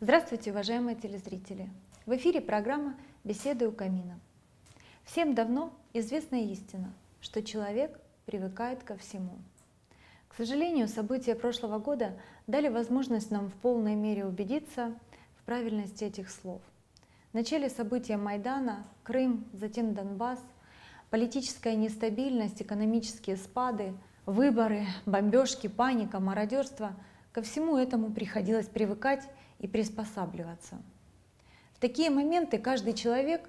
Здравствуйте, уважаемые телезрители! В эфире программа «Беседы у камина». Всем давно известна истина, что человек привыкает ко всему. К сожалению, события прошлого года дали возможность нам в полной мере убедиться в правильности этих слов. В начале события Майдана, Крым, затем Донбасс, политическая нестабильность, экономические спады, выборы, бомбежки, паника, мародерство — ко всему этому приходилось привыкать и приспосабливаться. В такие моменты каждый человек,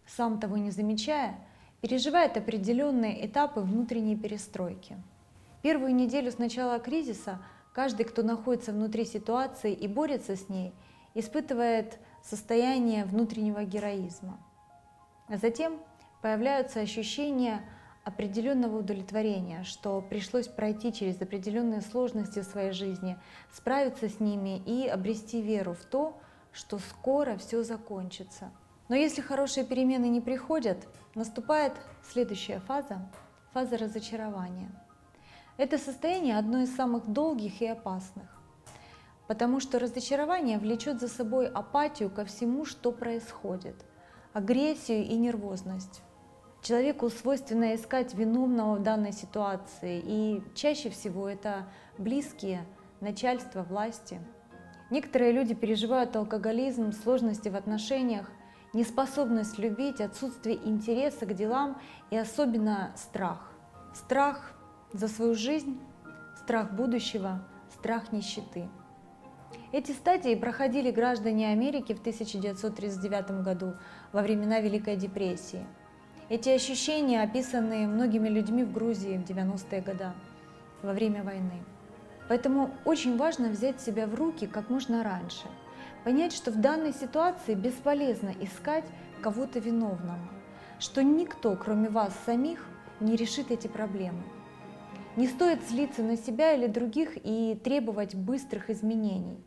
сам того не замечая, переживает определенные этапы внутренней перестройки. Первую неделю с начала кризиса каждый, кто находится внутри ситуации и борется с ней, испытывает состояние внутреннего героизма. А затем появляются ощущения определенного удовлетворения, что пришлось пройти через определенные сложности в своей жизни, справиться с ними и обрести веру в то, что скоро все закончится. Но если хорошие перемены не приходят, наступает следующая фаза — фаза разочарования. Это состояние одно из самых долгих и опасных, потому что разочарование влечет за собой апатию ко всему, что происходит, агрессию и нервозность. Человеку свойственно искать виновного в данной ситуации, и чаще всего это близкие, начальство, власти. Некоторые люди переживают алкоголизм, сложности в отношениях, неспособность любить, отсутствие интереса к делам и особенно страх. Страх за свою жизнь, страх будущего, страх нищеты. Эти стадии проходили граждане Америки в 1939 году во времена Великой депрессии. Эти ощущения описаны многими людьми в Грузии в 90-е годы, во время войны. Поэтому очень важно взять себя в руки как можно раньше, понять, что в данной ситуации бесполезно искать кого-то виновного, что никто, кроме вас самих, не решит эти проблемы. Не стоит злиться на себя или других и требовать быстрых изменений.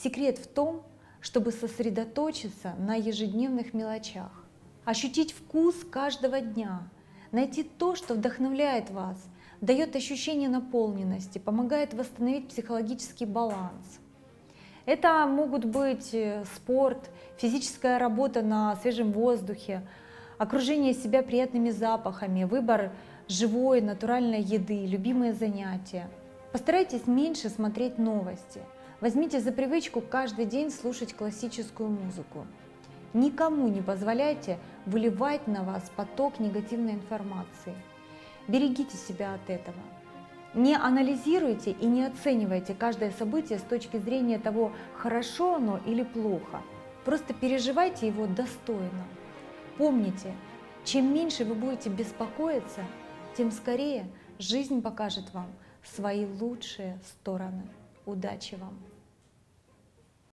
Секрет в том, чтобы сосредоточиться на ежедневных мелочах. Ощутить вкус каждого дня, найти то, что вдохновляет вас, дает ощущение наполненности, помогает восстановить психологический баланс. Это могут быть спорт, физическая работа на свежем воздухе, окружение себя приятными запахами, выбор живой, натуральной еды, любимые занятия. Постарайтесь меньше смотреть новости. Возьмите за привычку каждый день слушать классическую музыку. Никому не позволяйте выливать на вас поток негативной информации. Берегите себя от этого. Не анализируйте и не оценивайте каждое событие с точки зрения того, хорошо оно или плохо. Просто переживайте его достойно. Помните, чем меньше вы будете беспокоиться, тем скорее жизнь покажет вам свои лучшие стороны. Удачи вам!